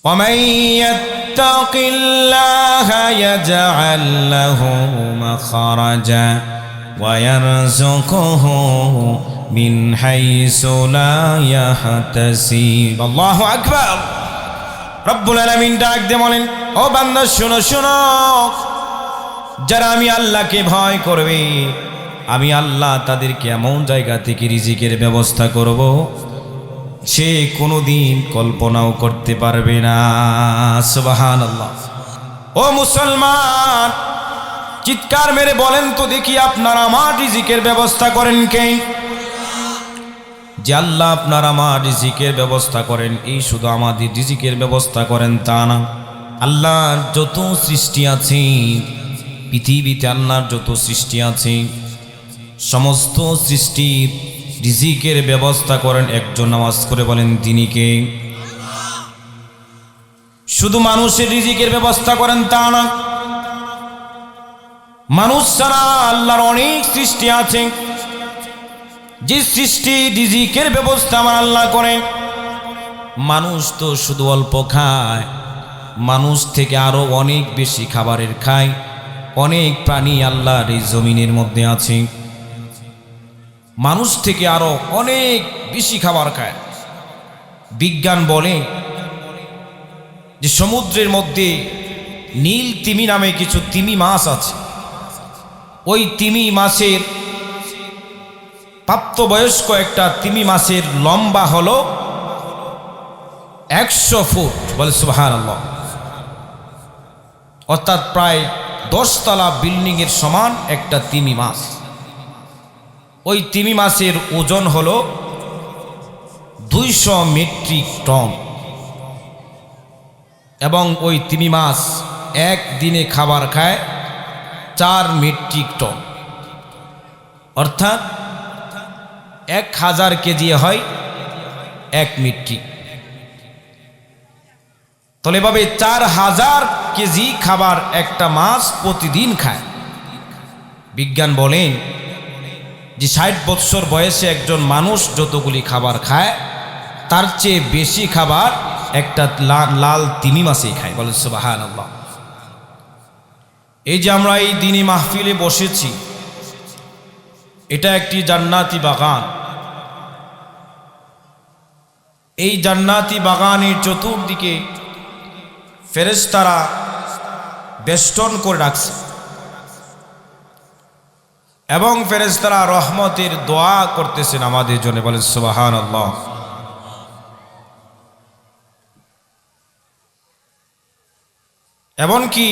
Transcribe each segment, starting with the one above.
ومن يتق الله يجعل له مخرجا ويرزقه من حيث لا يحتسب الله أكبر রব্বুল আলামিন ডাক দিয়ে বলেন, ও বান্দা শোনো শোনো, যারা আমি আল্লাহকে ভয় করবে আমি আল্লাহ তাদেরকে এমন জায়গা থেকে রিজিকের ব্যবস্থা করব সে কোনোদিন কল্পনাও করতে পারবে না। সুবহানাল্লাহ। ও মুসলমান, চিৎকার মেরে বলেন তো দেখি, আপনারা আমার রিজিকের ব্যবস্থা করেন কে? যে আল্লাহ আপনার আমার রিজিকের ব্যবস্থা করেন, এই শুধু আমাদের রিজিকের ব্যবস্থা করেন তা না, আল্লাহর যত সৃষ্টি আছে পৃথিবীতে, আল্লাহর যত সৃষ্টি আছে সমস্ত সৃষ্টির রিজিকের ব্যবস্থা করেন একজন। নামাজ করে বলেন তিনি কে? শুধু মানুষের রিজিকের ব্যবস্থা করেন তা না, মানুষ ছাড়া আল্লাহর অনেক সৃষ্টি আছে, যে সৃষ্টি রিজিকের ব্যবস্থা আমার আল্লাহ করেন। মানুষ তো শুধু অল্প খায়, মানুষ থেকে আরো অনেক বেশি খাবারের খায়। অনেক প্রাণী আল্লাহর এই জমিনের মধ্যে আছে, মানুষ থেকে আরো অনেক বেশি খাবার খায়। বিজ্ঞান বলে যে সমুদ্রের মধ্যে নীল তিমি নামে কিছু তিমি মাছ আছে। ওই তিমি মাছের প্রাপ্তবয়স্ক একটা তিমি মাছের লম্বা হলো 100 ফুট। বলে সুবহানাল্লাহ। অর্থাৎ প্রায় 10 তলা বিল্ডিং এর সমান একটা তিমি মাছ। ওই তিমি মাছের ওজন হলো 200 মেট্রিক টন, এবং ওই তিমি মাছ একদিনে খাবার খায় 4 মেট্রিক টন। অর্থাৎ 1000 কেজি হয় 1 মেট্রিক। তাহলে এভাবে 4000 কেজি খাবার একটা মাছ প্রতিদিন খায়। বিজ্ঞান বলেন যে 60 বছর বয়সে একজন মানুষ যতগুলি খাবার খায় তার চেয়ে বেশি খাবার একটা লাল তিমি মাছেই খায়। বলে সুবহানাল্লাহ। এই যে আমরা এই দিনী মাহফিলে বসেছি, এটা একটি জান্নাতি বাগান। এই জান্নাতি বাগানের চতুর্দিকে ফেরেশতারা বেষ্টন করে রাখছে, এবং ফেরেশতারা রহমতের দোয়া করতেছেন আমাদের জন্য। বলে সুবহানাল্লাহ। এমনকি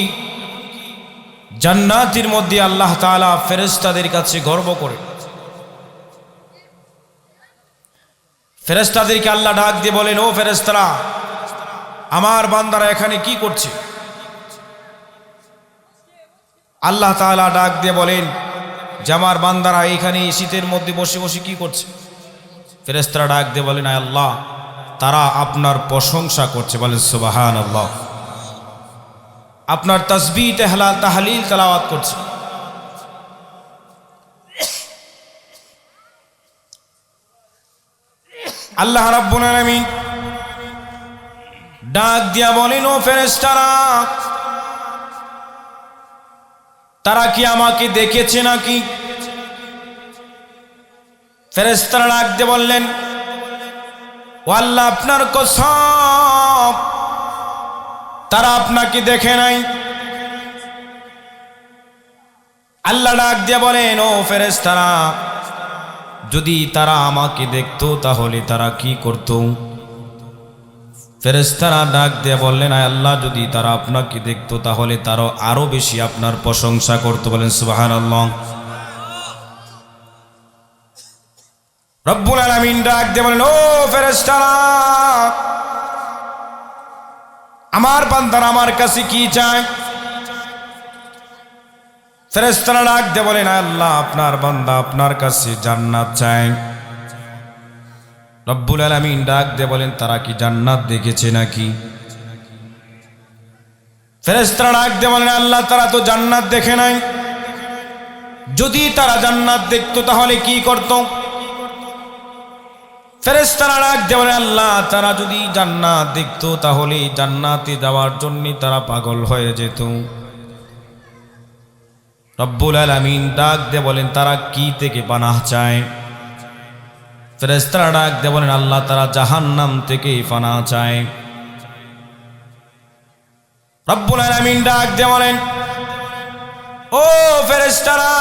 জান্নাতের মধ্যে আল্লাহ তাআলা ফেরেশতাদের কাছে গর্ব করে, ফেরেশতাদেরকে আল্লাহ ডাক দিয়ে বলেন, ও ফেরেশতারা, আমার বান্দারা এখানে কি করছে? আল্লাহ তাআলা ডাক দিয়ে বলেন যে আমার বান্দারা এখানে শীতের মধ্যে বসে বসে কি করছে? ফেরেশতারা ডাক দিয়ে বলেন, আয় আল্লাহ, তারা আপনার প্রশংসা করছে। বলেন সুবহানাল্লাহ। আপনার তাসবিহ তাহলিল তেলাওয়াত করছে। আল্লাহ রাব্বুল আলামিন ডাক দিয়া বলেন, ও ফেরেশতারা, তারা কি আমাকে দেখেছে নাকি? ফেরেশতারা ডাক দিয়ে বললেন, ও আল্লাহ, আপনার কসম, তারা আপনাকে দেখে নাই। আল্লাহ ডাক দিয়ে বলেন, ও ফেরেশতারা, যদি তারা আমাকে দেখতো তাহলে তারা কি করত? ফেরেশতারা ডাক দিয়ে বললেন, আয় আল্লাহ, যদি তারা আপনাকে দেখতো তাহলে তারা আরো বেশি আপনার প্রশংসা করতো। বলেন সুবহানাল্লাহ। রব্বুল আলামিন ডাক দিয়ে বলেন, ও ফেরেশতারা, আমার বান্দারা আমার কাছে কি চায়? ফেরেশতারা ডাক দিয়ে বলেন, আয় আল্লাহ, আপনার বান্দা আপনার কাছে জান্নাত চায়। রব্বুল আলামিন ডাক দিয়ে বলেন, তারা কি জান্নাত দেখেছে নাকি? ফেরেশতারা ডাক দিয়ে বলেন, আল্লাহ, তারা তো জান্নাত দেখে নাই। যদি তারা জান্নাত দেখতো তাহলে কি করত? ফেরেশতারা ডাক দিয়ে বলে, আল্লাহ, তারা যদি জান্নাত দেখতো তাহলে জান্নাতে যাওয়ার জন্য তারা পাগল হয়ে যেত। রব্বুল আলামিন ডাক দিয়ে বলেন, তারা কি থেকে পানাহ চায়? ফেরেশতারা ডাক দিয়ে বলেন, আল্লাহ, তারা জাহান্নাম থেকে পানাহ চায়। রব্বুল আলামিন ডাক দিয়ে বলেন, ও ফেরেশতারা,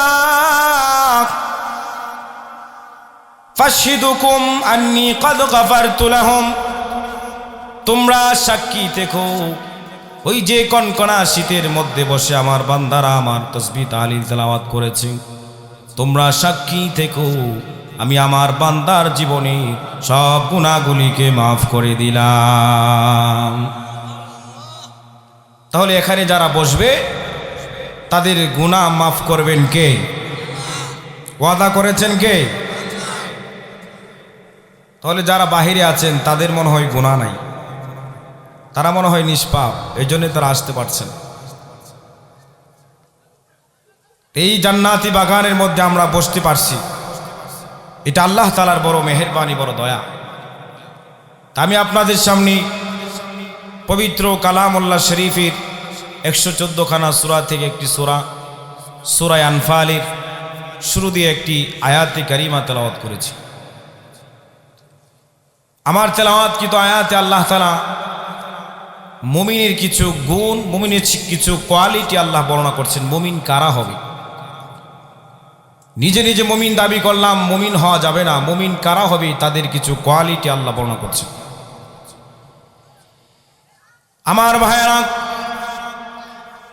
ফাশহিদুকুম আন্নী ক্বাদ গাফারতু লাহুম, তোমরা সাক্ষী থেকো, ওই যে কনকনা শীতের মধ্যে বসে আমার বান্দারা আমার তাসবিহ তাহলিল তেলাওয়াত করেছে, তোমরা সাক্ষী থেকো, আমি আমার বান্দার জীবনে সব গুনাহগুলিকে মাফ করে দিলাম। তাহলে এখানে যারা বসবে তাদের গুনাহ মাফ করবেন কে? ওয়াদা করেছেন কে? তাহলে যারা বাহিরে আছেন তাদের মনে হয় গুনাহ নাই, তারা মনে হয় নিষ্পাপ, এই জন্য তারা আসতে পারছেন। এই জান্নাতি বাগানের মধ্যে আমরা বসতে পারছি, এটা আল্লাহ তাআলার বড় মেহেরবানি, বড় দয়া। আমি আপনাদের সামনে পবিত্র কালামুল্লাহ শরীফের 114 খানা সূরা থেকে একটি সূরা, সূরা আনফালের শুরু দিয়ে একটি আয়াতে কারিমা তেলাওয়াত করেছি। আমার তেলাওয়াতকৃত আয়াতে আল্লাহ তাআলা মুমিনের কিছু গুণ, মুমিনের কিছু কোয়ালিটি আল্লাহ বর্ণনা করছেন। মুমিন কারা হবে? নিজে নিজে মুমিন দাবি করলাম, মুমিন হওয়া যাবে না। মুমিন কারা হবে তাদের কিছু কোয়ালিটি আল্লাহ বর্ণনা করছেন। আমার ভাইরা,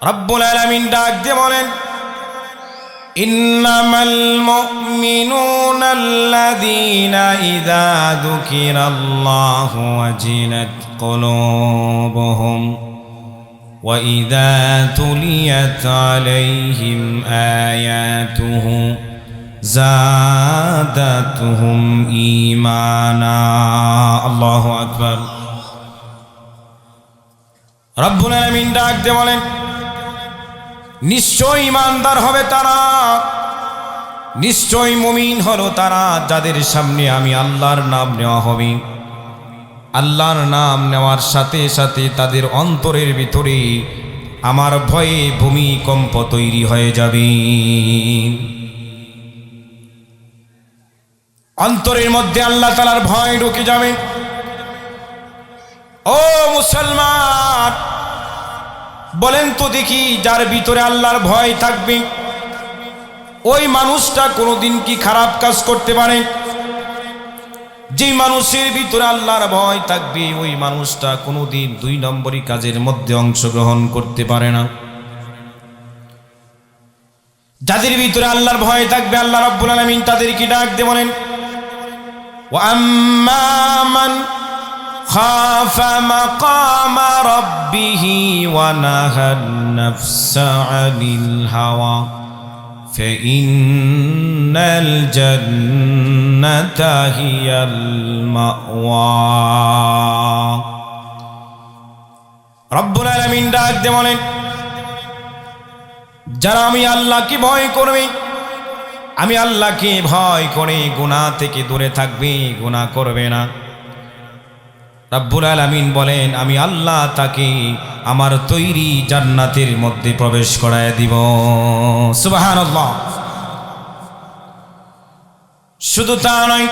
রব্বুল আলামিন ডাক দিয়ে বলেন, ইন্নামাল মুমিনুনা আল্লাযীনা ইযা যুকিরাল্লাহু ওয়াজিলাত কুলুবুহুম ওয়া ইযা তুলিয়াত আলাইহিম আয়াতুহু যাদাতুহুম ঈমানা। আল্লাহু আকবার। রব্বুল আলামিন ডাক দিয়ে বলেন, নিশ্চয় ঈমানদার হবে তারা, নিশ্চয় মুমিন হলো তারা যাদের সামনে আমি আল্লাহর নাম নেওয়া হবে। আল্লাহর নাম নেওয়ার সাথে সাথে তাদের অন্তরের ভিতরে আমার ভয়ে ভূমিকম্প তৈরি হয়ে যাবে। অন্তরের মধ্যে আল্লাহ তাআলার ভয় ঢুকে যাবে। ও মুসলমান, বলেন তো দেখি, যার ভিতরে আল্লাহর ভয় থাকবে ওই মানুষটা কোনোদিন কি খারাপ কাজ করতে পারে? যে মানুষের ভিতরে আল্লাহর ভয় থাকবে ওই মানুষটা কোনোদিন 2 নম্বরী কাজের মধ্যে অংশগ্রহণ করতে পারে না। যাদের ভিতরে আল্লাহর ভয় থাকবে আল্লাহ রাব্বুল আলামিন তাদেরকে ডাক দিয়ে বলেন, ওয়া আম্মা মান খাফা মাকামা রাব্বিহি ওয়া নাহান নাফসা আনিল হাওয়া ফাইন্নাল জান্নাতা হিয়াল মাওয়া। রব্বুল আলামিন ডাক দিয়ে বলেন, যারা আমি আল্লাহকে ভয় করবে, আমি আল্লাহকে ভয় করে গুনাহ থেকে দূরে থাকবে, গুনাহ করবে না, রব্বুল আলামিন বলেন আমি আল্লাহ তাকে আমার তৈরি জান্নাতের মধ্যে প্রবেশ করায় দিব। সুবহানাল্লাহ। শুধু তা নয়,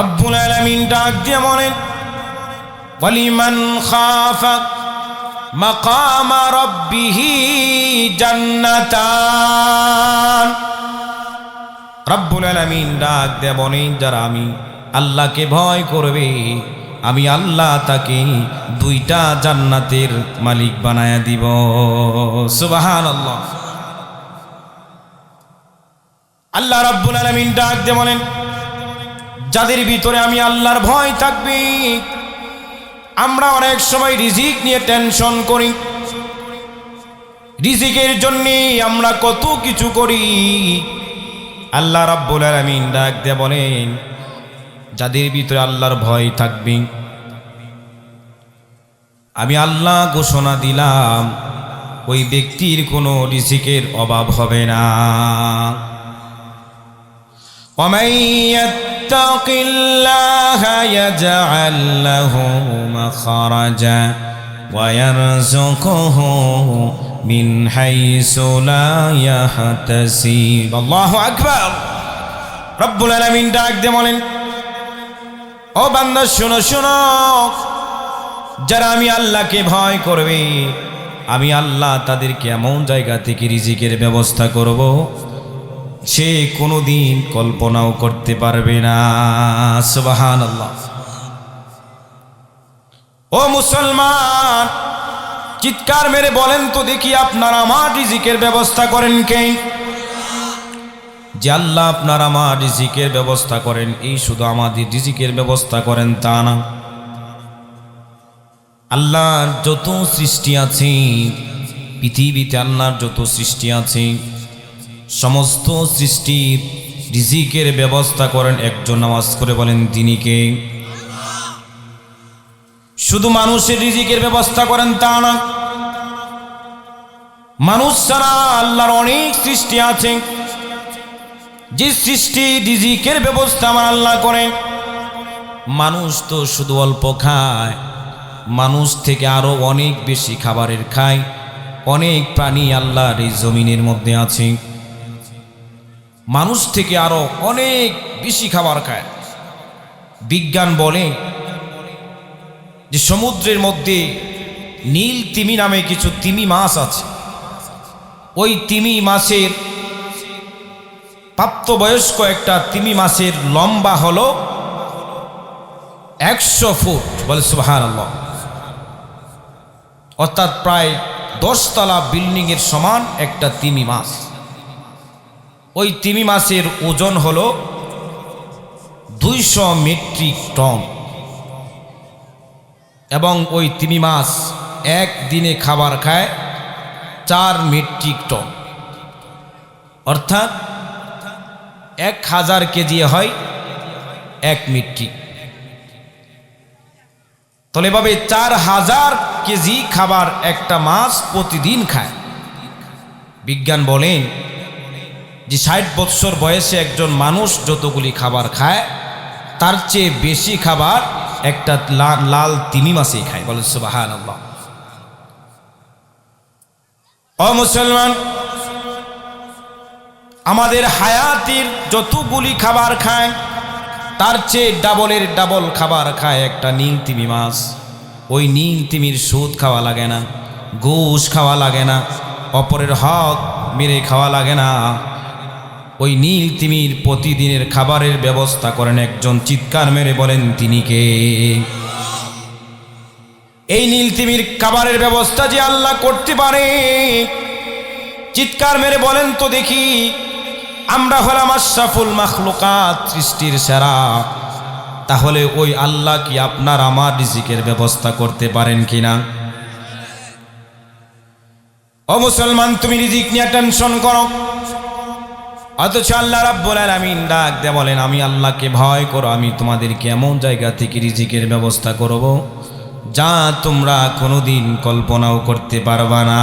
রব্বুল আলামিন ডাক দিয়ে বলেন, ওয়ালিমান খাফা মাকামা রাব্বিহি জান্নাতান। রব্বুল আলামিন ডাক দিয়ে বলেন, যারা আমি আল্লাহকে ভয় করবে আমি আল্লাহ তাকে 2টা জান্নাতের মালিক বানায়া দিব। সুবহানাল্লাহ। আল্লাহ রাব্বুল আলামিন ডাক দিয়ে বলেন, যাদের ভিতরে আমি আল্লাহর ভয় থাকবে। আমরা অনেক সময় রিজিক নিয়ে টেনশন করি, রিজিকের জন্য আমরা কত কিছু করি। আল্লাহ রাব্বুল আলামিন ডাক দিয়ে বলেন, যাদের ভিতরে আল্লাহর ভয় থাকবে আমি আল্লাহ ঘোষণা দিলাম ওই ব্যক্তির কোনো রিজিকের অভাব হবে না। ومن ইয়াত্তাকিল্লাহা ইয়াজআল লাহু মাখরাজা ওয়া ইয়ারযুকুহু মিন হাইসু লা ইয়াহতাসিব। আল্লাহু আকবার। রব্বুল আলামিন ডাক দিয়ে বলেন, ও বান্দা শোনো শোনো, যারা আমি আল্লাহকে ভয় করবে, আমি আল্লাহ তাদেরকে এমন জায়গা থেকে রিজিকের ব্যবস্থা করব সে কোনোদিন কল্পনাও করতে পারবে না। সুবহানাল্লাহ। ও মুসলমান, চিৎকার মেরে বলেন তো দেখি, আপনারা আমার রিজিকের ব্যবস্থা করেন কে? যে আল্লাহ আপনার আমার রিজিকের ব্যবস্থা করেন, এই শুধু আমাদের রিজিকের ব্যবস্থা করেন তা না, আল্লাহর যত সৃষ্টি আছে পৃথিবীতে, আল্লাহর যত সৃষ্টি আছে সমস্ত সৃষ্টির রিজিকের ব্যবস্থা করেন একজন। নামাজ করে বলেন তিনি কে? শুধু মানুষের রিজিকের ব্যবস্থা করেন তা না, মানুষ ছাড়া আল্লাহর অনেক সৃষ্টি আছে, যে সৃষ্টি রিজিকের ব্যবস্থা আমার আল্লাহ করেন। মানুষ তো শুধু অল্প খায়, মানুষ থেকে আরো অনেক বেশি খাবারের খায়। অনেক প্রাণী আল্লাহর এই জমিনের মধ্যে আছে, মানুষ থেকে আরো অনেক বেশি খাবার খায়। বিজ্ঞান বলে যে সমুদ্রের মধ্যে নীল তিমি নামে কিছু তিমি মাছ আছে। ওই তিমি মাছের প্রাপ্তবয়স্ক একটা তিমি মাছের লম্বা হলো 100 ফুট। বলে সুবহানাল্লাহ। অর্থাৎ প্রায় 10 তলা বিল্ডিং এর সমান একটা তিমি মাছ। ওই তিমি মাছের ওজন হলো 200 মেট্রিক টন, এবং ওই তিমি মাছ একদিনে খাবার খায় 4 মেট্রিক টন। অর্থাৎ 1000 কেজি হয় 1 মেট্রিক। তাহলে এভাবে 4000 কেজি খাবার একটা মাছ প্রতিদিন খায়। বিজ্ঞান বলেন যে 60 বছর বয়সে একজন মানুষ যতগুলি খাবার খায় তার চেয়ে বেশি খাবার একটা লাল তিমি মাছই খায়। বলে সুবহানাল্লাহ। ও মুসলমান, আমাদের হায়াতের যতগুলি খাবার খায় তার চেয়ে ডাবলের ডাবল খাবার খায় একটা নীল তিমি মাছ। ওই নীল তিমির সুদ খাওয়া লাগে না, ঘুষ খাওয়া লাগে না, অপরের হক মেরে খাওয়া লাগে না। ওই নীল তিমির প্রতিদিনের খাবারের ব্যবস্থা করেন একজন। চিৎকার মেরে বলেন তিনি কে? এই নীল তিমির খাবারের ব্যবস্থা যে আল্লাহ করতে পারে, চিৎকার মেরে বলেন তো দেখি। আমরা হলাম আশরাফুল মাখলুকাত, সৃষ্টির সেরা, তাহলে ওই আল্লাহ কি আপনার আমার রিজিকের ব্যবস্থা করতে পারেন কিনা? ও মুসলমান, তুমি রিজিক নিয়ে টেনশন করো, অথচ আল্লাহ রাব্বুল আলামিন ডাক দিয়ে বলেন, আমি আল্লাহকে ভয় করো, আমি তোমাদেরকে এমন জায়গা থেকে রিজিকের ব্যবস্থা করব যা তোমরা কোনোদিন কল্পনাও করতে পারবা না।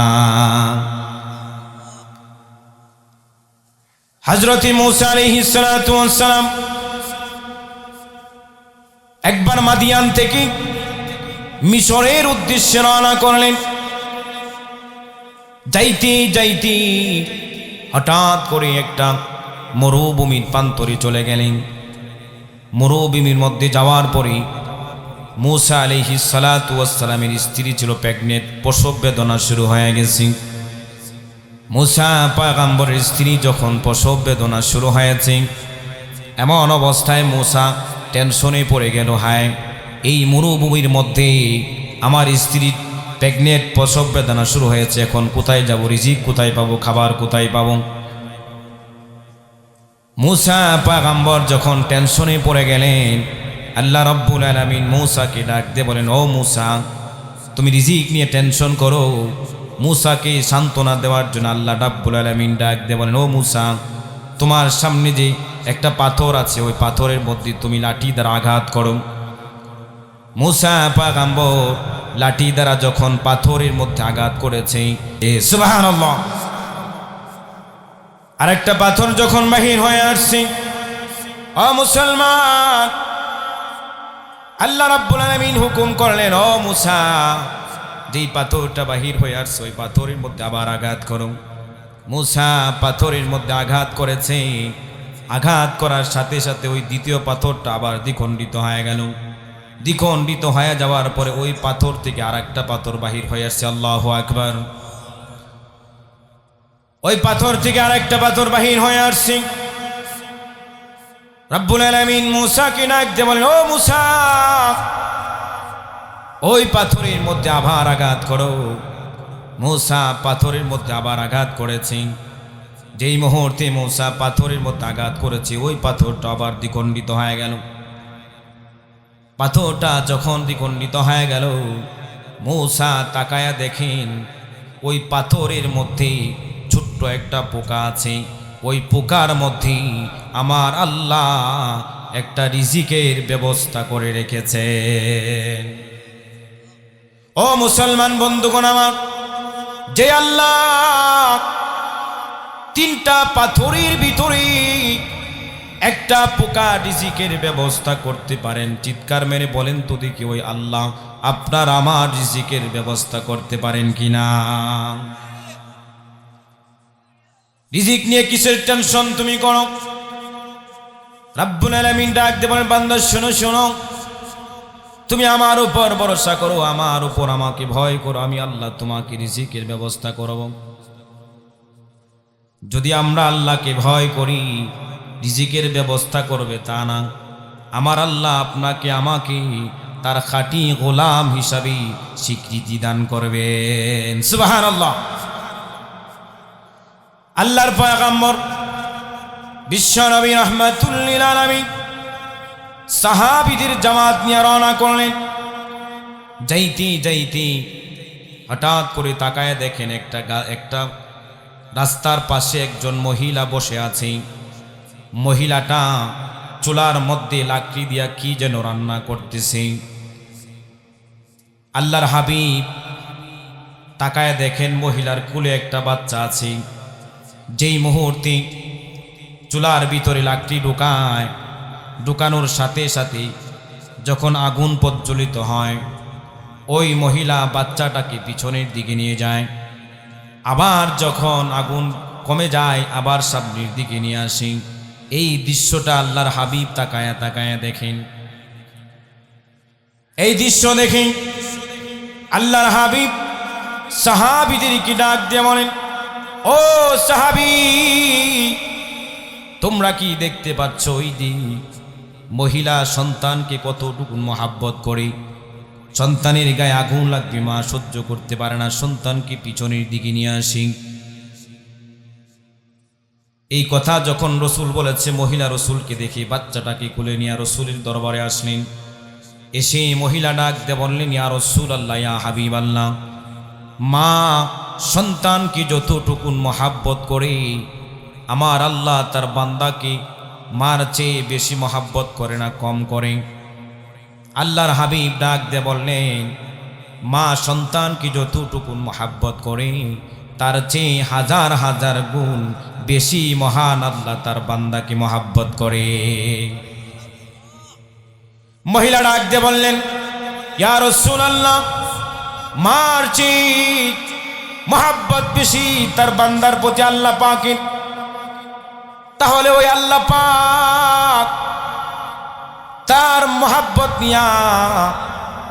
হযরত মূসা আলাইহিস সালাতু ওয়াস সালাম একবার মাদিয়ান থেকে মিশরের উদ্দেশ্যে রওনা করলেন। যাইতে যাইতে হঠাৎ করে একটা মরুভূমির প্রান্তরে চলে গেলেন। মরুভূমির মধ্যে যাওয়ার পরে মূসা আলাইহিস সালাতু ওয়াস সালামের স্ত্রী ছিল প্রেগনেন্ট, প্রসব বেদনা শুরু হয়ে গেছে। মূসা পয়গম্বরের স্ত্রী যখন প্রসব বেদনা শুরু হয়েছে, এমন অবস্থায় মূসা টেনশনে পড়ে গেল, হায় এই মরুভূমির মধ্যে আমার স্ত্রী প্রেগনেন্ট, প্রসব বেদনা শুরু হয়েছে, এখন কোথায় যাব, রিজিক কোথায় পাবো, খাবার কোথায় পাবো? মূসা পয়গম্বর যখন টেনশনে পড়ে গেলেন, আল্লাহ রাব্বুল আলামিন মূসাকে ডাক দিয়ে বলেন, ও মূসা, তুমি রিজিক নিয়ে টেনশন করো। মূসাকে সান্ত্বনা দেওয়ার জন্য আল্লাহ রাব্বুল আলামিন ডাক দিয়ে বলেন, ও মূসা, তোমার সামনে যে একটা পাথর আছে, ওই পাথরের মধ্যে তুমি লাঠি দ্বারা আঘাত করো। মূসা পয়গম্বর লাঠি দ্বারা যখন পাথরের মধ্যে আঘাত করেছে, সুবহানাল্লাহ, আরেকটা পাথর যখন বাহির হয়ে আসছে, ও মুসলমান, আল্লাহ রাব্বুল আলামিন হুকুম করলেন, ও মুসা, যেই পাথরটা বাহির হয়ে আসছে ওই পাথরের মধ্যে আবার আঘাত করো। মুসা পাথরের মধ্যে আঘাত করেছে। আঘাত করার সাথে সাথে ওই দ্বিতীয় পাথরটা আবার দ্বিখণ্ডিত হয়ে গেল। দ্বিখণ্ডিত হয়ে যাওয়ার পরে ওই পাথর থেকে আর একটা পাথর বাহির হয়ে আসছে। আল্লাহু আকবার। ওই পাথর থেকে আর একটা পাথর বাহির হয়ে আসছে। রব্বুল আলামিন মুসাকে ডাক দিয়ে বলেন, ও মুসা, ওই পাথরের মধ্যে আবার আঘাত করো। মুসা পাথরের মধ্যে আবার আঘাত করেছে। যেই মুহূর্তে মুসা পাথরের মধ্যে আঘাত করেছে ওই পাথরটা আবার দ্বিখণ্ডিত হয়ে গেল। পাথরটা যখন দ্বিখণ্ডিত হয়ে গেল, মুসা তাকায়া দেখেন ওই পাথরের মধ্যে ছোট্ট একটা পোকা আছে। ওই পোকার মধ্যে আমার আল্লাহ একটা রিজিকের ব্যবস্থা করে রেখেছেন। ও মুসলমান বন্ধুগণ আমার, যে আল্লাহ তিনটা পাথরের ভিতরে একটা পোকা রিজিকের ব্যবস্থা করতে পারেন, চিৎকার মেরে বলেন তো দেখি, ওই আল্লাহ আপনার আমার রিজিকের ব্যবস্থা করতে পারেন কিনা? রিজিক নিয়ে কিসের টেনশন তুমি করো? রব্বুল আলামিন ডাক দিয়ে বলেন, বান্দা শোনো শোনো, তুমি আমার উপর ভরসা করো, আমার উপর আমাকে ভয় করো, আমি আল্লাহ তোমাকে রিজিকের ব্যবস্থা করব। যদি আমরা আল্লাহকে ভয় করি রিজিকের ব্যবস্থা করবে তা না, আমার আল্লাহ আপনাকে আমাকে তার খাঁটি গোলাম হিসাবে স্বীকৃতি দান করবেন। সুবহানাল্লাহ। আল্লাহর পয়গম্বর বিশ্ব নবী রাহমাতুল লিল আলামিন সাহাবীদের জামাত নিয়ে রওনা করলেন। যাইতে যাইতে হঠাৎ করে তাকায় দেখেন একটা রাস্তার পাশে একজন মহিলা বসে আছে। মহিলাটা চুলার মধ্যে লাকড়ি দিয়া কি যেন রান্না করতেছে। আল্লাহর হাবিব তাকায় দেখেন মহিলার কোলে একটা বাচ্চা আছে। যেই মুহূর্তে চুলার ভিতরে লাকড়ি ঢুকানোর সাথে সাথে যখন আগুন প্রজ্বলিত হয়, ওই মহিলা বাচ্চাটাকে পিছনের দিকে নিয়ে যায়। আবার যখন আগুন কমে যায় আবার সামনের দিকে নিয়ে আসি। এই দৃশ্যটা আল্লাহর হাবিব তাকায়া তাকায়া দেখেন। এই দৃশ্য দেখে আল্লাহর হাবিব সাহাবীদেরকে ডাক দিয়ে বলেন, ও সাহাবী, তোমরা কি দেখতে পাচ্ছ ওই দিন মহিলা সন্তানকে কতটুকু মহাব্বত করে? সন্তানের গায়ে আগুন লাগবে, মা সহ্য করতে পারে না, সন্তানকে পিছনের দিকে নিয়ে আসি। এই কথা যখন রসুল বলেছে, মহিলা রসুলকে দেখে বাচ্চাটাকে কোলে নিয়ে রসুলের দরবারে আসলেন। এসে মহিলা ডাক দিয়ে বললেন, ইয়া রাসূলুল্লাহ, ইয়া হাবিবাল্লাহ, মা সন্তানকে যতটুকুন মহাব্বত করে আমার আল্লাহ তার বান্দাকে মার চেয়ে বেশি মহাব্বত করে না, কম করে। আল্লাহর হাবিব ডাক দিয়ে বললেন, মা সন্তানকে যতটুকুন মহাব্বত করে তার চেয়ে হাজার হাজার গুণ বেশি মহান আল্লাহ তার বান্দাকে মহাব্বত করে। মহিলা ডাক দিয়ে বললেন, ইয়া রাসূলুল্লাহ, মার চেয়ে মহাব্বত বেশি তার বান্দার প্রতি আল্লাহ পাকের। তাহলে ওই আল্লাহ পাক তার মহাব্বত নিয়া,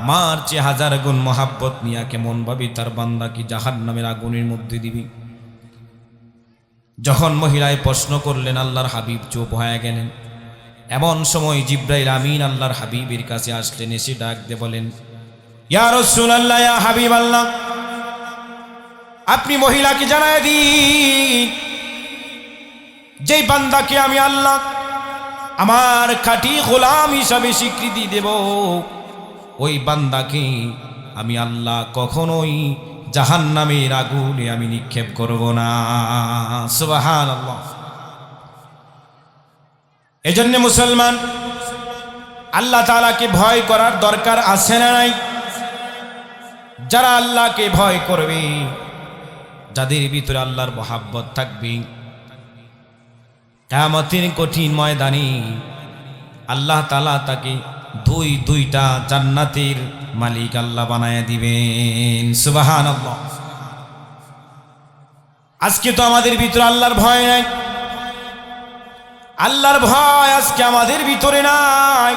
মার চেয়ে হাজার গুণ মহাব্বত নিয়া কেমন ভাবে তার বান্দাকে জাহান্নামের আগুনের মধ্যে দিবি? যখন মহিলায় প্রশ্ন করলেন, আল্লাহর হাবিব চুপ হয়ে গেলেন। এমন সময় জিবরাইল আমিন আল্লাহর হাবিবের কাছে আসলেন। এসে ডাক দিয়ে বলেন, ইয়া রাসূলুল্লাহ, ইয়া হাবিবাল্লাহ, আপনি মহিলাকে জানায় দিন, যেই বান্দাকে আমি আল্লাহ আমার খাঁটি গোলাম হিসাবে স্বীকৃতি দেব, ওই বান্দাকে আমি আল্লাহ কখনোই জাহান্নামের আগুনে আমি নিক্ষেপ করব না। সুবহানাল্লাহ। এজন্য মুসলমান, আল্লাহ তাআলাকে ভয় করার দরকার আছে না নাই? যারা আল্লাহকে ভয় করবে, যাদের ভিতরে আল্লাহর মহাব্বত থাকবে, কিয়ামতের কঠিন ময়দানে আল্লাহ তাআলা তাকে দুইটা জান্নাতের মালিক আল্লাহ বানায় দিবেন। সুবহানাল্লাহ। আজকে তো আমাদের ভিতরে আল্লাহর ভয় নাই, আল্লাহর ভয় আজকে আমাদের ভিতরে নাই,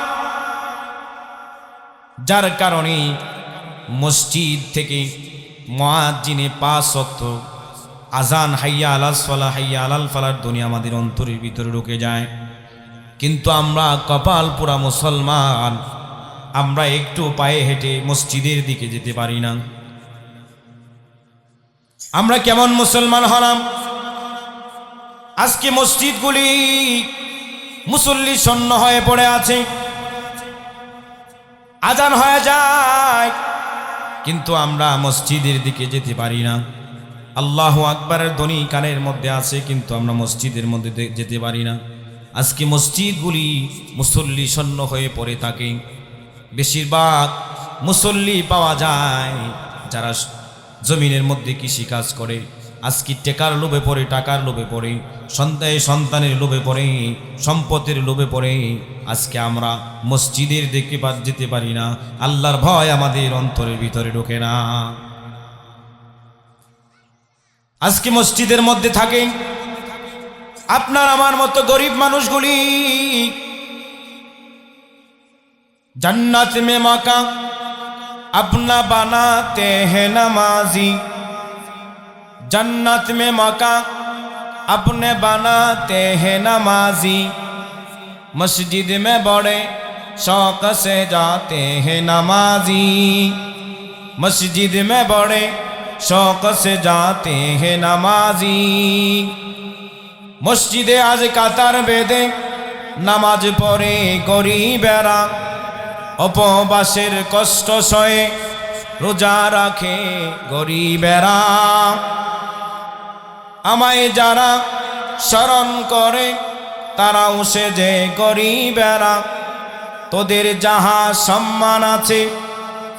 যার কারণে মসজিদ থেকে মুয়াজ্জিনে 5 ওয়াক্ত আজান হাইয়া আলাস সালাহ হাইয়া আলাল ফালার ধ্বনি আমাদের অন্তরের ভিতরে ঢুকে যায়। কিন্তু আমরা কপাল পোড়া মুসলমান, আমরা একটু পায়ে হেঁটে মসজিদের দিকে যেতে পারি না। আমরা কেমন মুসলমান হলাম? আজকে মসজিদগুলি মুসল্লি শূন্য হয়ে পড়ে আছে, আজান হয়ে যায় কিন্তু আমরা মসজিদের দিকে যেতে পারি না। আল্লাহু আকবারের ধ্বনি কানের মধ্যে আছে কিন্তু আমরা মসজিদের মধ্যে যেতে পারি না। আজকে মসজিদগুলি মুসল্লি শূন্য হয়ে পড়ে থাকে। বেশিরভাগ মুসল্লি পাওয়া যায় যারা জমিনের মধ্যে কৃষি কাজ করে, আজকে টেকার লোভে পড়ে, টাকার লোভে পড়ে, সন্তানের লোভে পড়ে, সম্পদের লোভে পড়ে আজকে আমরা মসজিদের দিকে যেতে পারি না। আল্লাহর ভয় আমাদের অন্তরের ভিতরে ঢোকে না। আজকে মসজিদের মধ্যে থাকে আপনার আমার মতো গরিব মানুষগুলি। জান্নাত মে মাকা अपना बनाते हैं नमाजी, जन्नत में मका अपने बनाते हैं नमाजी, मस्जिद में बड़े शौक से जाते हैं नमाजी, मस्जिद में बड़े शौक से जाते हैं नमाजी। मस्जिदे आज कातार बेदे नामाज पढ़े गरीबेरा, উপবাসের কষ্ট সয়ে রোজা রাখে গরিবেরা। আমায় যারা স্মরণ করে তারাও সে যে গরিবেরা, তোদের যাহা সম্মান আছে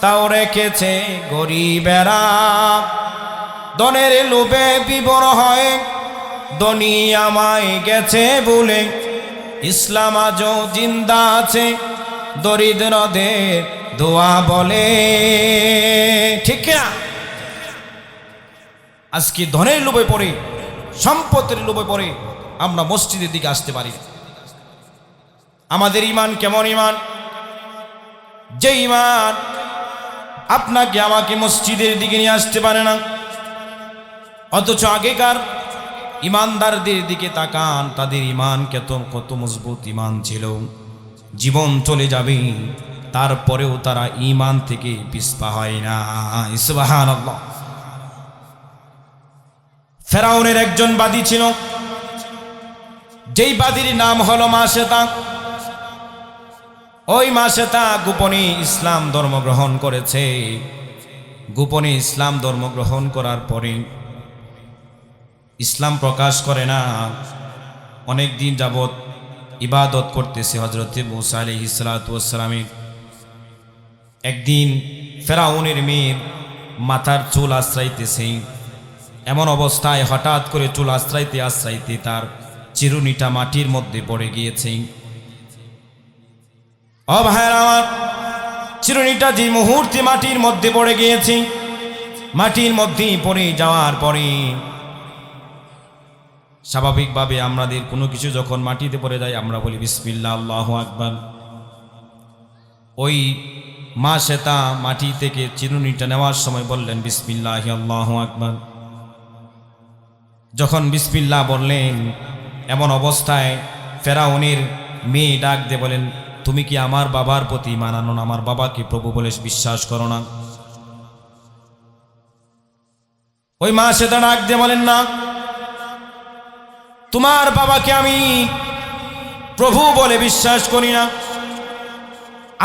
তাও রেখেছে গরিবেরা। ধনের লোভে বিবর হয়ে ধনী আমায় গেছে বলে, ইসলাম আজও জিন্দা আছে দরিদ্রদের দোয়া বলে। ঠিক না? আজকে ধনের লোভে পড়ে, সম্পদের লোভে পড়ে আমরা মসজিদের দিকে আসতে পারি। আমাদের ঈমান কেমন ঈমান? যে ঈমান আপনাকে আমাকে মসজিদের দিকে নিয়ে আসতে পারে না। অথচ আগেকার ঈমানদারদের দিকে তাকান, তাদের ঈমান কত মজবুত ঈমান ছিল। জীবন চলে যাবে তারপরেও তারা ঈমান থেকে পিছপা হয় না। সুবহানাল্লাহ। ফেরাউনের একজন বাদী ছিল, যেই বাদীর নাম হলো মাশেতা। ওই মাশেতা গোপনে ইসলাম ধর্ম গ্রহণ করেছে। গোপনে ইসলাম ধর্ম গ্রহণ করার পরে ইসলাম প্রকাশ করে না। অনেক দিন যাবত ইবাদত করতেছে হযরত মুসা আলাইহিস সালাতু ওয়াস সালামের। একদিন ফেরাউনের মেয়ের মাথার চুল আশ্রাইতেছে। এমন অবস্থায় হঠাৎ করে চুল আশ্রাইতে আশ্রাইতে তার চিরুনিটা মাটির মধ্যে পড়ে গিয়েছে। ও ভাইরা আমার, চিরুনিটা যে মুহূর্তে মাটির মধ্যে পড়ে গিয়েছে, মাটির মধ্যে পড়ে যাওয়ার পরে স্বাভাবিকভাবে আমাদের কোনো কিছু যখন মাটিতে পড়ে যায় আমরা বলি বিসমিল্লাহ, আল্লাহু আকবার। ওই মাশেতা মাটি থেকে চিরুনিটা নেওয়ার সময় বললেন বিসমিল্লাহি আল্লাহু আকবার। যখন বিসমিল্লাহ বললেন, এমন অবস্থায় ফেরাউনের মেয়ে ডাক দিয়ে বলেন, তুমি কি আমার বাবার প্রতি ঈমান আনো না? আমার বাবাকে প্রভু বলে বিশ্বাস করো না? ওই মাশেতা ডাক দিয়ে বলেন, না, তোমার বাবাকে আমি প্রভু বলে বিশ্বাস করি না।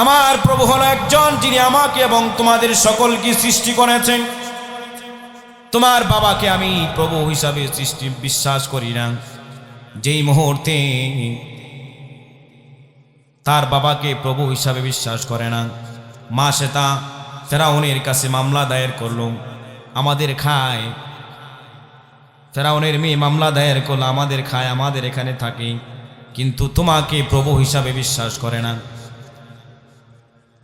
আমার প্রভু হলো একজন যিনি আমাকে এবং তোমাদের সকলকে সৃষ্টি করেছেন। তোমার বাবাকে আমি প্রভু হিসাবে বিশ্বাস করি না। যেই মুহূর্তে তার বাবাকে প্রভু হিসাবে বিশ্বাস করে না, মাশেতা ফেরাউনের কাছে মামলা দায়ের করল। আমাদের খায়, ফেরাউনের মেয়ে মামলা দায়ের করলো, আমাদের খায়, আমাদের এখানে থাকে, কিন্তু তোমাকে প্রভু হিসাবে বিশ্বাস করে না।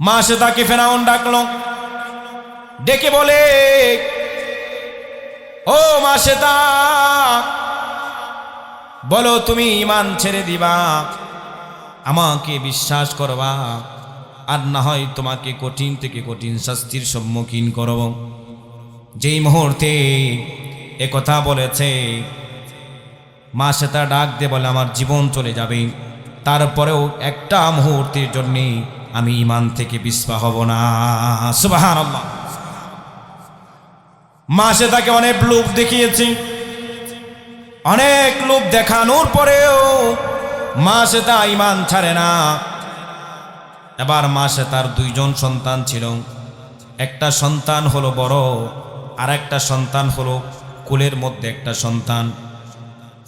মা সে তাকে ফেরাউন ডাকলো, ডেকে বলে, ও মা সে তা, বলো তুমি ঈমান ছেড়ে দিবা, আমাকে বিশ্বাস করবা, আর না হয় তোমাকে কঠিন থেকে কঠিন শাস্তির সম্মুখীন করব। যেই মুহূর্তে এ কথা বলেছে, মা সে তা ডাক দিয়ে বলে, আমার জীবন চলে যাবে, তারপরেও একটা মুহূর্তের জন্য আমি ঈমান থেকে পিছপা হব না। সুবহানাল্লাহ। মা সে তাকে অনেক লোভ দেখিয়েছে, অনেক লোভ দেখানোর পরেও মা সে তা ঈমান ছাড়ে না। এবার মা সে তার দুইজন সন্তান ছিল, একটা সন্তান হলো বড়, আর একটা সন্তান হলো কোলের মধ্যে একটা সন্তান।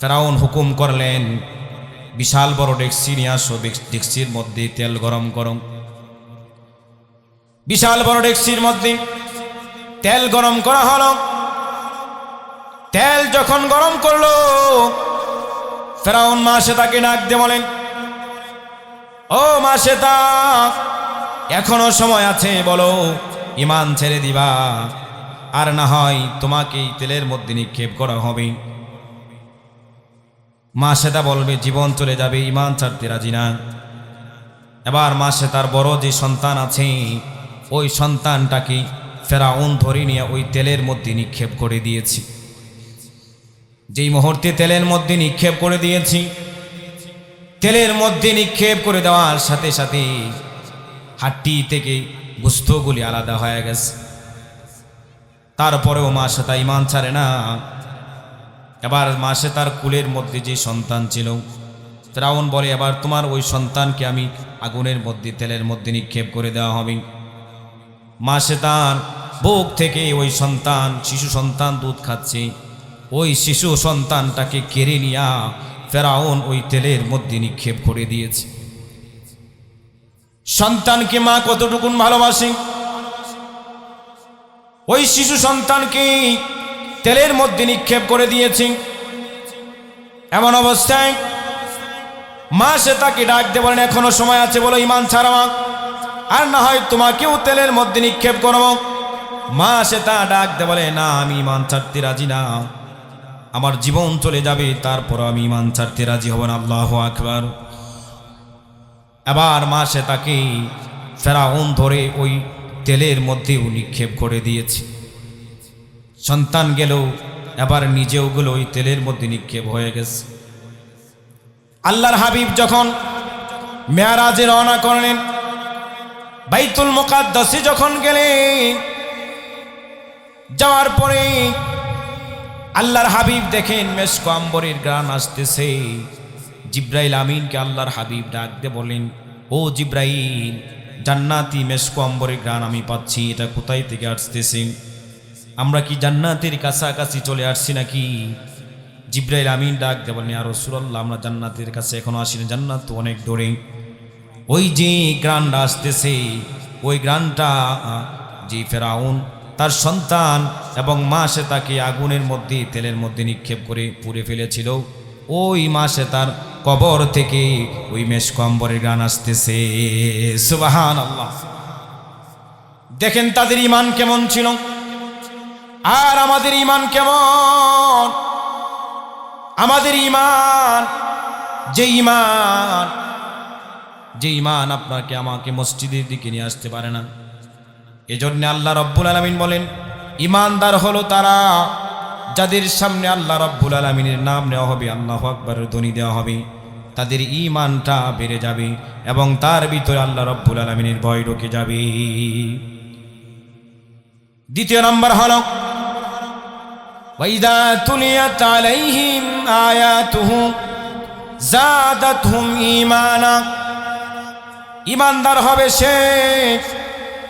ফেরাউন হুকুম করলেন, বিশাল বড় ডেকচি নিয়ে আসো, ডেকচির মধ্যে তেল গরম করো। বিশাল বড় ডেকচির মধ্যে তেল গরম করা হলো। তেল যখন গরম করলো, ফেরাউন মা সে তাকে ডাক দিয়ে বলেন, ও মা সে তা, এখনো সময় আছে, বলো ঈমান ছেড়ে দিবা, আর না হয় তোমাকে এই তেলের মধ্যে নিক্ষেপ করা হবে। মা সে তা বলবে জীবন চলে যাবে, ঈমান ছাড়তে রাজি না। এবার মা সে তার বড় যে সন্তান আছে, ওই সন্তানটাকে ফেরাউন ধরে নিয়ে ওই তেলের মধ্যে নিক্ষেপ করে দিয়েছি। যেই মুহূর্তে তেলের মধ্যে নিক্ষেপ করে দিয়েছি, তেলের মধ্যে নিক্ষেপ করে দেওয়ার সাথে সাথে হাড্ডি থেকে গোশতগুলি আলাদা হয়ে গেছে। তারপরেও মা সে তা ঈমান ছাড়ে না। এবার মা সে তার কুলের মধ্যে যে সন্তান ছিল, ফেরাউন বলে, এবার তোমার ওই সন্তানকে আমি আগুনের মধ্যে তেলের মধ্যে নিক্ষেপ করে দেওয়া হবে। মা সে তার বুক থেকে ওই সন্তান, শিশু সন্তান দুধ খাচ্ছে, ওই শিশু সন্তানটাকে কেড়ে নিয়া ফেরাউন ওই তেলের মধ্যে নিক্ষেপ করে দিয়েছে। সন্তানকে মা কতটুকুন ভালোবাসে, ওই শিশু সন্তানকে তেলের মধ্যে নিক্ষেপ করে দিয়েছে। এমন অবস্থায় মা সে তাকে ডাক দিয়ে বলেন, এখনো সময় আছে, বলো ঈমান ছাড়া, আর না হয় তোমাকেও তেলের মধ্যে নিক্ষেপ করব। মা সে তা ডাক দিয়ে বলে, না, আমি ঈমান ছাড়তে রাজি না, আমার জীবন চলে যাবে, তারপর আমি ঈমান ছাড়তে রাজি হব না। আল্লাহু আকবার। এবার মা সে তাকে ফেরাউন ধরে ওই তেলের মধ্যেও নিক্ষেপ করে দিয়েছে। সন্তান গেল, এবার নিজেও গেল, ওই তেলের মধ্যে নিক্ষেপ হয়ে গেছে। আল্লাহর হাবিব যখন মেরাজে রওনা করলেন, বাইতুল মুকাদ্দাসে যখন গেলেন, যাওয়ার পরে আল্লাহর হাবিব দেখেন মেশক আম্বরের ঘ্রাণ আসতেছে। জিব্রাইল আমিনকে আল্লাহর হাবিব ডাক দিয়ে বলেন, ও জিব্রাইল, জান্নাতি মেশক আম্বরের ঘ্রাণ আমি পাচ্ছি, এটা কোথায় থেকে আসতেছে? আমরা কি জান্নাতের কাছাকাছি চলে আসছি নাকি? জিব্রাইল আমিন ডাক দিয়ে বলেন, ইয়া রাসূলুল্লাহ, আমরা জান্নাতের কাছে এখনো আসিনি, জান্নাত তো অনেক দূরে। ওই যে ঘ্রাণটা আসতেছে, ওই ঘ্রাণটা যে ফেরাউন তার সন্তান এবং মা সে তাকে আগুনের মধ্যে তেলের মধ্যে নিক্ষেপ করে পুড়ে ফেলেছিল, ওই মা সে তার কবর থেকে ওই মেশক আম্বরের ঘ্রাণ আসতেছে। সুবহানাল্লাহ। দেখেন তাদের ঈমান কেমন ছিল, আর আমাদের ঈমান কেমন। আমাদের ঈমান, যে ঈমান আপনাকে আমাকে মসজিদের দিকে নিয়ে আসতে পারে না। এজন্য আল্লাহ রব্বুল আলামিন বলেন, ঈমানদার হলো তারা যাদের সামনে আল্লাহ রব্বুল আলামিনের নাম নেওয়া হবে, আল্লাহু আকবারের ধ্বনি দেওয়া হবে, তাদের ঈমানটা বেড়ে যাবে এবং তার ভিতরে আল্লাহ রব্বুল আলামিনের ভয় ঢুকে যাবে। দ্বিতীয় নম্বর হলো, ওয়াইদা তুলিয়াত আলাইহিম আয়াতুহু যাদাতহুম ঈমানা। ঈমানদার হবে সে,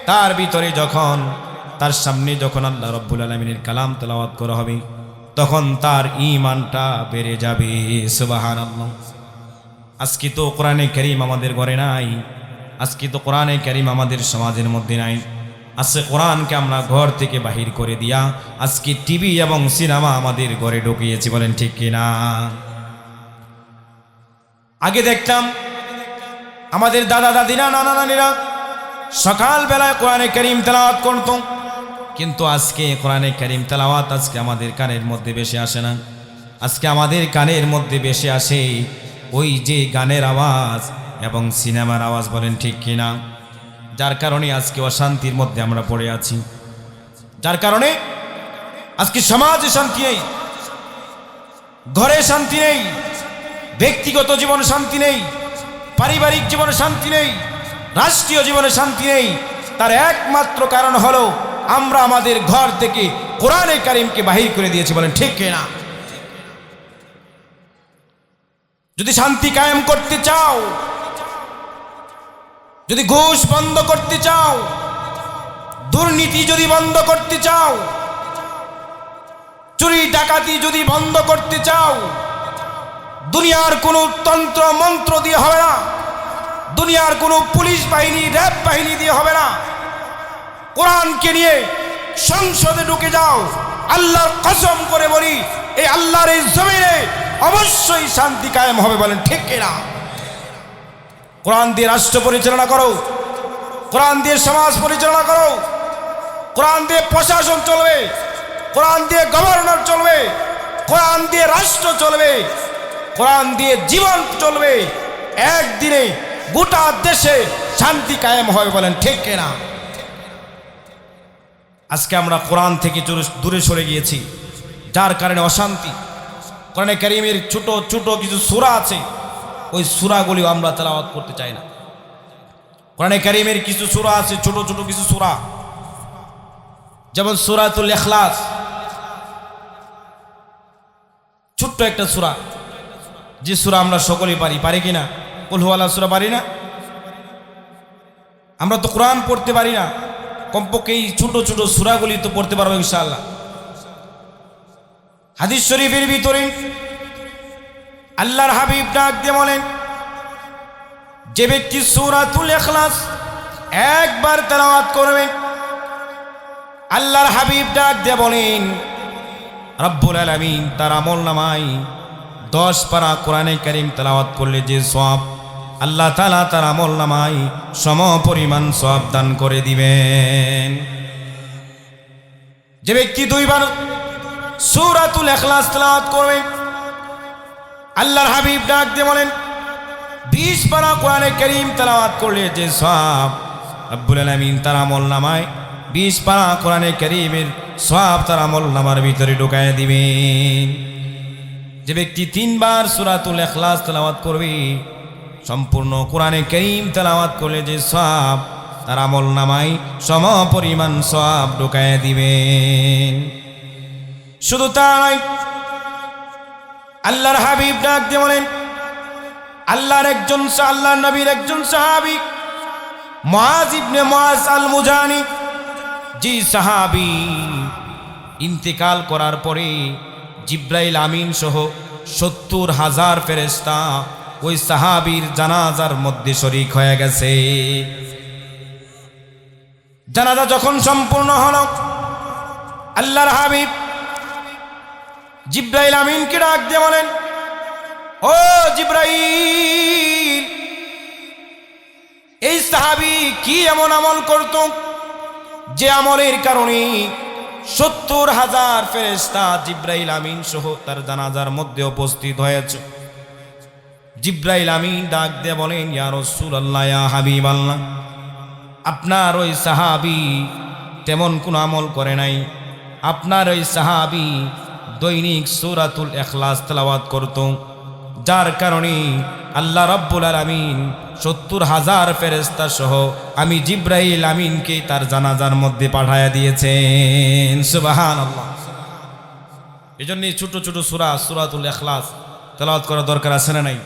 তার ভিতরে যখন তার সামনে যখন আল্লাহ রব্বুল আলামিনের কালাম তেলাওয়াত করা হবে, তখন তার ঈমানটা বেড়ে যাবে। সুবহানাল্লাহ। আজকে তো কোরআনে কারীম আমাদের ঘরে নাই, আজকে তো কোরআনে কারীম আমাদের সমাজের মধ্যে নাই। আজকে কোরআনকে আমরা ঘর থেকে বাহির করে দিয়া আজকে টিভি এবং সিনেমা আমাদের ঘরে ঢুকিয়েছি, বলেন ঠিক কিনা? আগে দেখতাম আমাদের দাদা দাদিরা নানা নানিরা সকালবেলায় কোরআনে কারীম তেলাওয়াত করত, কিন্তু আজকে কোরআনে কারীম তেলাওয়াত আজকে আমাদের কানের মধ্যে বেশি আসে না। আজকে আমাদের কানের মধ্যে বেশি আসে ওই যে গানের আওয়াজ এবং সিনেমার আওয়াজ, বলেন ঠিক কিনা? যার কারণে আজকে অশান্তির মধ্যে আমরা পড়ে আছি, যার কারণে আজকে সমাজে শান্তি নেই, ঘরে শান্তি নেই, ব্যক্তিগত জীবনে শান্তি নেই, পারিবারিক জীবনে শান্তি নেই, রাষ্ট্রীয় জীবনে শান্তি নেই। তার একমাত্র কারণ হলো আমরা আমাদের ঘর থেকে কোরআনে কারীমকে বাহির করে দিয়েছি, বলেন ঠিক কিনা? যদি শান্তি কায়েম করতে চাও, যদি ঘুষ বন্ধ করতে চাও, দুর্নীতি যদি বন্ধ করতে চাও, চুরি ডাকাতি যদি বন্ধ করতে চাও, দুনিয়ার কোনো তন্ত্র মন্ত্র দিয়ে হবে না, দুনিয়ার কোনো পুলিশ বাহিনী র্যাব বাহিনী দিয়ে হবে না। কোরআনকে নিয়ে সংসদে ঢুকে যাও, আল্লাহর কসম করে বলি এই আল্লাহর এই জমিনে অবশ্যই শান্তি কায়েম হবে, বলেন ঠিক কিনা? কোরআন দিয়ে রাষ্ট্র পরিচালনা করো, কোরআন দিয়ে সমাজ পরিচালনা করো, কোরআন দিয়ে প্রশাসন চলবে, কোরআন দিয়ে গভর্নর চলবে, কোরআন দিয়ে রাষ্ট্র চলবে, কোরআন দিয়ে জীবন চলবে। একদিনে গোটা দেশে শান্তি কায়েম হবে, বলেন ঠিক কিনা? আজকে আমরা কোরআন থেকে দূরে সরে গিয়েছি, যার কারণে অশান্তি। কোরআনে কারীমের ছোট ছোট কিছু সূরা আছে, ওই সূরাগুলি আমরা তেলাওয়াত করতে চাই না। কোরআনে কারীমের কিছু সূরা আছে, ছোট ছোট কিছু সূরা, যেমন সূরাতুল ইখলাস, ছোট্ট একটা সূরা, যে সূরা আমরা সকলেই পারি কিনা? কুল হুয়াল্লাহ সূরা পারি না? আমরা তো কোরআন পড়তে পারি না, কমপক্ষে এই ছোট ছোট সূরাগুলি তো পড়তে পারবো ইনশাআল্লাহ। হাদিস শরীফের ভিতরে আল্লাহর হাবিব ডাক দিয়ে বলেন, যে ব্যক্তি সূরাতুল ইখলাস একবার তেলাওয়াত করবে, আল্লাহর হাবিব ডাক দিয়ে বলেন রব্বুল আলামিন তার আমলনামায় 10 পারা কোরআনে কারীম তেলাওয়াত করলে যে সওয়াব, আল্লাহ তাআলা তার আমলনামায় সমপরিমাণ সওয়াব দান করে দিবেন। যে ব্যক্তি 2 বার সূরাতুল ইখলাস তেলাওয়াত করবে, আল্লাহর হাবিব ডাক দিয়ে বলেন 20 পারা কোরআনে কারীম তেলাওয়াত করলে যে সওয়াব, রব্বুল আলামিন তার আমলনামায় 20 পারা কোরআনে কারীমের সওয়াব তার আমলনামার ভিতরে ঢুকায় দিবেন। যে ব্যক্তি 3 বার সূরাতুল ইখলাস তেলাওয়াত করবে, সম্পূর্ণ কোরআনে কারীম তেলাওয়াত করলে যে সওয়াব, তার আমলনামায় সমপরিমাণ সওয়াব ঢুকায় দিবেন। শুধু তাই, আল্লাহর হাবিব ডাক দিয়ে বলেন, আল্লাহর নবীর একজন সাহাবী মুআজ ইবনে মুআজ আল মুজানি, যে সাহাবী ইন্তেকাল করার পরে জিব্রাইল আমিন সহ 70,000 ফেরেশতা ওই সাহাবীর জানাজার মধ্যে শরীক হয়ে গেছে। জানাজা যখন সম্পূর্ণ হলো, আল্লাহর হাবিব জিব্রাইল আমিনকে ডাক দিয়ে বলেন, ও জিব্রাইল, এই সাহাবী কি এমন আমল করত যে আমলের কারণে 70,000 ফেরেশতা জিব্রাইল আমিন সহ তার জানাজার মধ্যে উপস্থিত হয়েছে? জিব্রাইল আমিন ডাক দিয়ে বলেন, ইয়া রাসূলুল্লাহ, ইয়া হাবিবাল্লাহ, আপনার ওই সাহাবী তেমন কোনো আমল করে নাই, আপনার ওই সাহাবী দৈনিক সূরাতুল ইখলাস তেলাওয়াত করত, যার কারণে আল্লাহ রাব্বুল আলামিন 70,000 ফেরেশতা সহ আমি জিব্রাইল আমিনকে তার জানাজার মধ্যে পাঠায়া দিয়েছেন। সুবহানাল্লাহ। এজন্য ছোট ছোট সূরা, সূরাতুল ইখলাস তেলাওয়াত করা দরকার আছে না নাই?